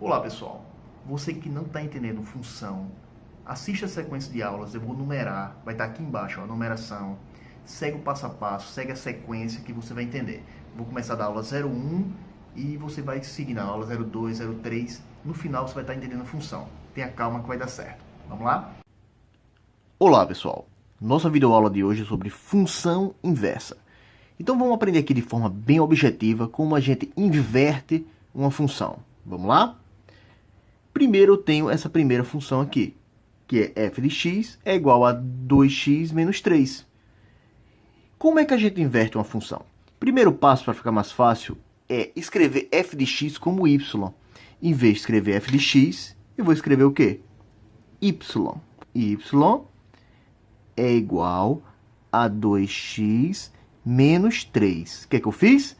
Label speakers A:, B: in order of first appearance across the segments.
A: Olá pessoal, você que não está entendendo função, assista a sequência de aulas, eu vou numerar, vai estar aqui embaixo a numeração, segue o passo a passo, segue a sequência que você vai entender. Vou começar da aula 01 e você vai seguir na aula 02, 03, no final você vai estar entendendo a função. Tenha calma que vai dar certo. Vamos lá? Olá pessoal, nossa videoaula de hoje é sobre função inversa. Então vamos aprender aqui de forma bem objetiva como a gente inverte uma função. Vamos lá? Primeiro eu tenho essa primeira função aqui, que é f de x é igual a 2x menos 3. Como é que a gente inverte uma função? Primeiro passo, para ficar mais fácil, é escrever f de x como y. Em vez de escrever f de x, eu vou escrever o quê? Y. Y é igual a 2x menos 3. O que é que eu fiz?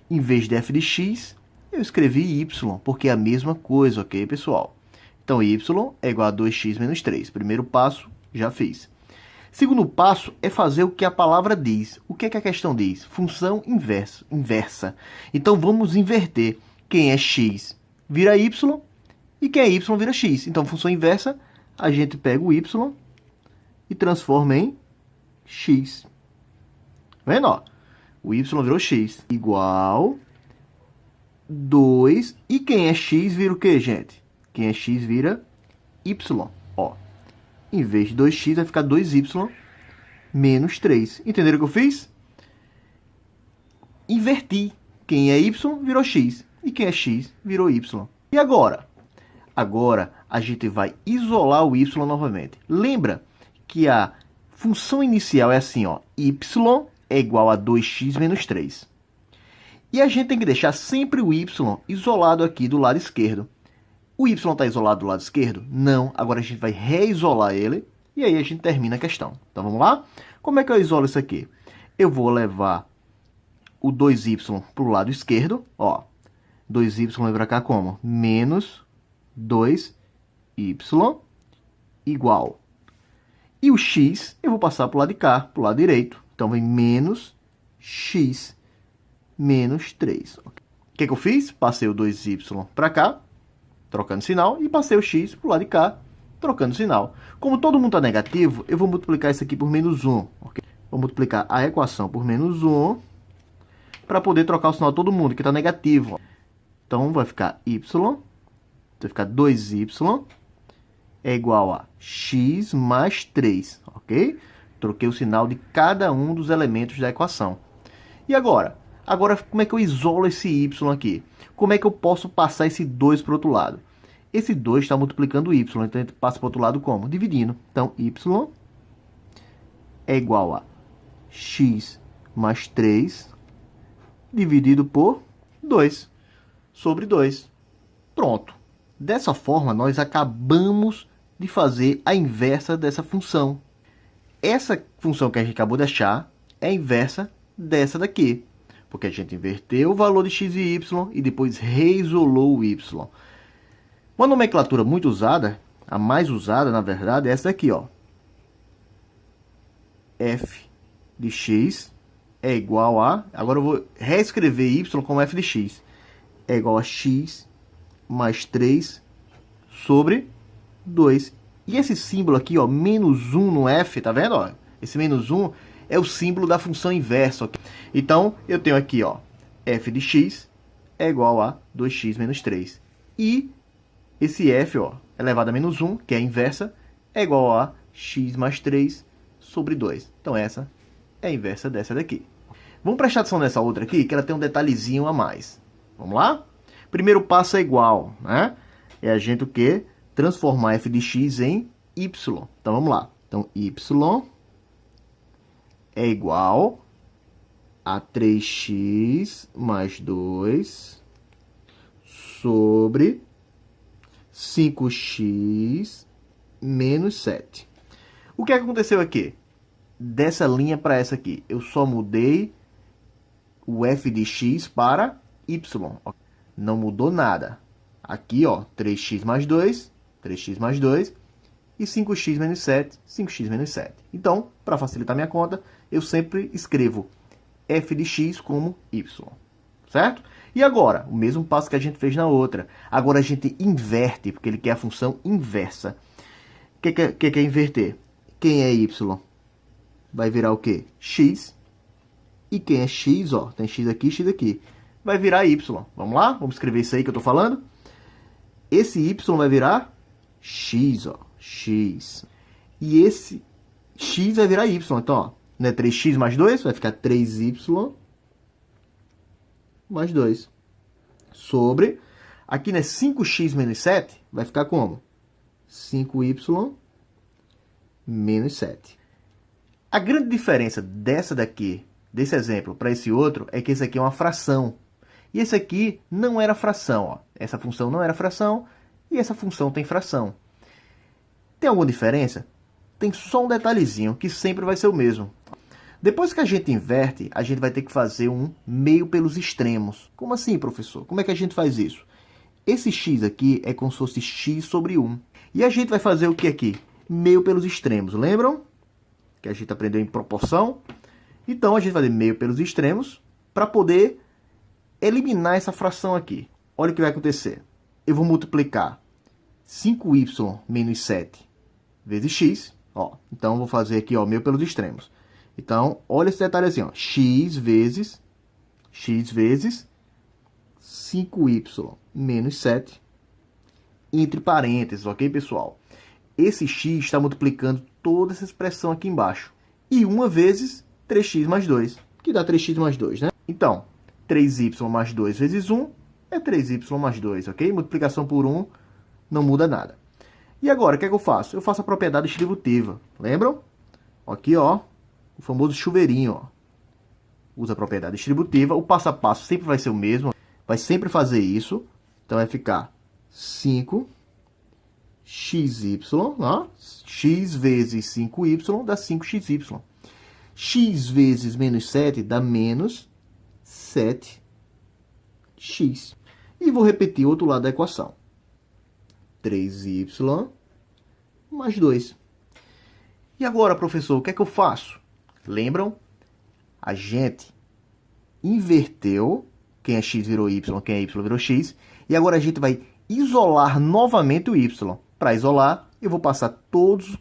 A: Em vez de f de x, eu escrevi y, porque é a mesma coisa, ok, pessoal? Então, y é igual a 2x menos 3. Primeiro passo, já fiz. Segundo passo é fazer o que a palavra diz. O que é que a questão diz? Função inversa. Então, vamos inverter. Quem é x vira y e quem é y vira x. Então, função inversa, a gente pega o y e transforma em x. Tá vendo? Ó? O y virou x igual 2. E quem é x vira o quê, gente? Quem é x vira y. Ó, em vez de 2x vai ficar 2y menos 3. Entenderam o que eu fiz? Inverti. Quem é y virou x. E quem é x virou y. E agora? Agora a gente vai isolar o y novamente. Lembra que a função inicial é assim, ó, y é igual a 2x menos 3. E a gente tem que deixar sempre o y isolado aqui do lado esquerdo. O y está isolado do lado esquerdo? Não. Agora a gente vai reisolar ele e aí a gente termina a questão. Então vamos lá? Como é que eu isolo isso aqui? Eu vou levar o 2y para o lado esquerdo. Ó, 2y vai para cá como? Menos 2y igual. E o x eu vou passar para o lado de cá, para o lado direito. Então vem menos x menos 3. O que é que eu fiz? Passei o 2y para cá, trocando sinal, e passei o x para o lado de cá, trocando sinal. Como todo mundo está negativo, eu vou multiplicar isso aqui por menos 1. Okay? Vou multiplicar a equação por menos 1 para poder trocar o sinal de todo mundo, que está negativo. Então, vai ficar y, vai ficar 2y é igual a x mais 3. Ok? Troquei o sinal de cada um dos elementos da equação. E agora? Agora, como é que eu isolo esse y aqui? Como é que eu posso passar esse 2 para o outro lado? Esse 2 está multiplicando o y, então a gente passa para o outro lado como? Dividindo. Então, y é igual a x mais 3 dividido por 2 sobre 2. Pronto. Dessa forma, nós acabamos de fazer a inversa dessa função. Essa função que a gente acabou de achar é a inversa dessa daqui. Porque a gente inverteu o valor de x e y e depois reisolou o y. Uma nomenclatura muito usada, a mais usada, na verdade, é essa daqui, ó. F de x é igual a... Agora eu vou reescrever y como f de x. É igual a x mais 3 sobre 2. E esse símbolo aqui, ó, menos 1 no f, tá vendo? Ó? Esse menos 1 é o símbolo da função inversa. Okay? Então, eu tenho aqui, ó, f de x é igual a 2x menos 3. E esse f, ó, elevado a menos 1, que é a inversa, é igual a x mais 3 sobre 2. Então, essa é a inversa dessa daqui. Vamos prestar atenção nessa outra aqui, que ela tem um detalhezinho a mais. Vamos lá? Primeiro passo é igual, né? É a gente o quê? Transformar f de x em y. Então, vamos lá. Então, y é igual a 3x mais 2 sobre 5x menos 7. O que aconteceu aqui? Dessa linha para essa aqui, eu só mudei o f de x para y. Não mudou nada. Aqui, ó, 3x mais 2 e 5x menos 7, 5x menos 7. Então, para facilitar minha conta, eu sempre escrevo f de x como y, certo? E agora, o mesmo passo que a gente fez na outra. Agora a gente inverte, porque ele quer a função inversa. O que é inverter? Quem é y? Vai virar o quê? X. E quem é x, ó, tem x aqui, vai virar y. Vamos lá? Vamos escrever isso aí que eu tô falando? Esse y vai virar x, ó, x. E esse x vai virar y. Então, ó, não é 3x mais 2? Vai ficar 3y mais 2. Sobre, aqui não é 5x menos 7? Vai ficar como? 5y menos 7. A grande diferença dessa daqui, desse exemplo, para esse outro, é que esse aqui é uma fração. E esse aqui não era fração, ó. Essa função não era fração e essa função tem fração. Tem alguma diferença? Tem só um detalhezinho, que sempre vai ser o mesmo. Depois que a gente inverte, a gente vai ter que fazer um meio pelos extremos. Como assim, professor? Como é que a gente faz isso? Esse x aqui é como se fosse x sobre 1. E a gente vai fazer o que aqui? Meio pelos extremos, lembram? Que a gente aprendeu em proporção. Então, a gente vai fazer meio pelos extremos para poder eliminar essa fração aqui. Olha o que vai acontecer. Eu vou multiplicar 5y menos 7 vezes x. Ó. Então, eu vou fazer aqui, ó, meio pelos extremos. Então, olha esse detalhe assim, ó. x vezes 5y menos 7 entre parênteses, ok, pessoal? Esse x está multiplicando toda essa expressão aqui embaixo. E 1 vezes 3x mais 2, que dá 3x mais 2, né? Então, 3y mais 2 vezes 1 é 3y mais 2, ok? Multiplicação por 1 não muda nada. E agora, o que é que eu faço? Eu faço a propriedade distributiva, lembram? Aqui, ó, o famoso chuveirinho, ó. Usa a propriedade distributiva, o passo a passo sempre vai ser o mesmo, vai sempre fazer isso. Então, vai ficar 5xy, ó, x vezes 5y dá 5xy. X vezes menos 7 dá menos 7x. E vou repetir o outro lado da equação. 3y mais 2. E agora, professor, o que é que eu faço? Lembram? A gente inverteu. Quem é x virou y, quem é y virou x. E agora a gente vai isolar novamente o y. Para isolar, eu vou passar todos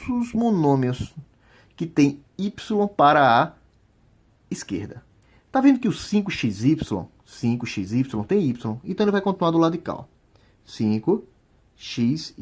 A: os monômios que tem y para a esquerda. Tá vendo que o 5xy tem y, então ele vai continuar do lado de cá. Ó. 5xy.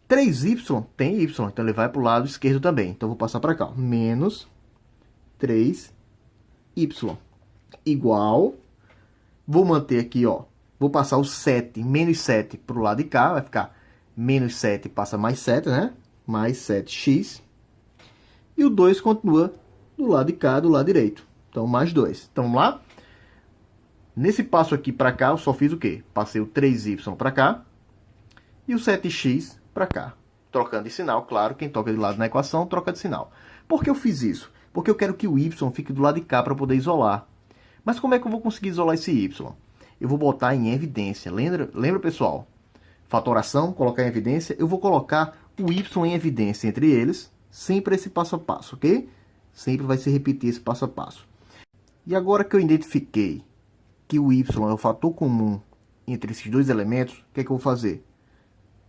A: 3y tem y, então ele vai para o lado esquerdo também. Então, eu vou passar para cá. Ó. Menos 3y. Igual. Vou manter aqui, ó. Vou passar o 7, menos 7 para o lado de cá. Vai ficar menos 7, passa mais 7, né? Mais 7x. E o 2 continua do lado de cá, do lado direito. Então, mais 2. Então, vamos lá? Nesse passo aqui para cá, eu só fiz o quê? Passei o 3y para cá e o 7x para cá. Trocando de sinal, claro. Quem toca de lado na equação, troca de sinal. Por que eu fiz isso? Porque eu quero que o y fique do lado de cá para poder isolar. Mas como é que eu vou conseguir isolar esse y? Eu vou botar em evidência. Lembra, pessoal? Fatoração, colocar em evidência. Eu vou colocar o y em evidência entre eles, sempre esse passo a passo, ok? Sempre vai se repetir esse passo a passo. E agora que eu identifiquei que o y é o fator comum entre esses dois elementos, o que é que eu vou fazer?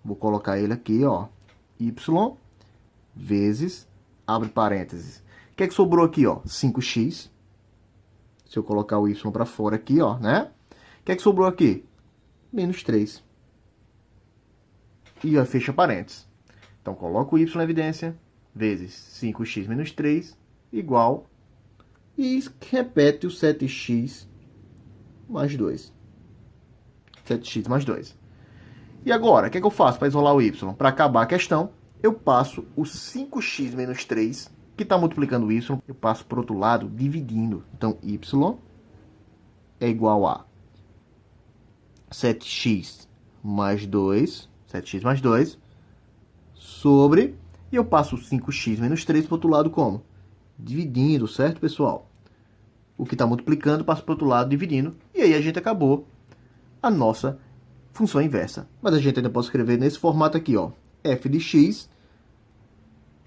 A: Vou colocar ele aqui, ó. Y vezes, abre parênteses. O que é que sobrou aqui, ó? 5x. Se eu colocar o y para fora aqui, ó, né? O que é que sobrou aqui? Menos 3. E ó, fecha parênteses. Então, coloco o y na evidência, vezes 5x menos 3, igual. E repete o 7x mais 2. 7x mais 2. E agora, o que é que eu faço para isolar o y? Para acabar a questão, eu passo o 5x menos 3, que está multiplicando o y, eu passo para o outro lado, dividindo. Então, y é igual a 7x mais 2, 7x mais 2, sobre, e eu passo o 5x menos 3 para o outro lado como? Dividindo, certo, pessoal? O que está multiplicando passa para o outro lado, dividindo, e aí a gente acabou a nossa função inversa. Mas a gente ainda pode escrever nesse formato aqui, ó, f de x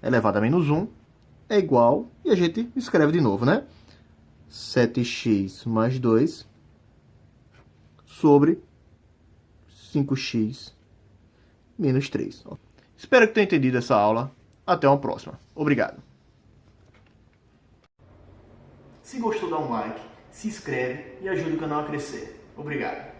A: elevado a menos 1 é igual, e a gente escreve de novo, né? 7x mais 2 sobre 5x menos 3. Espero que tenha entendido essa aula. Até uma próxima. Obrigado. Se gostou, dá um like, se inscreve e ajuda o canal a crescer. Obrigado.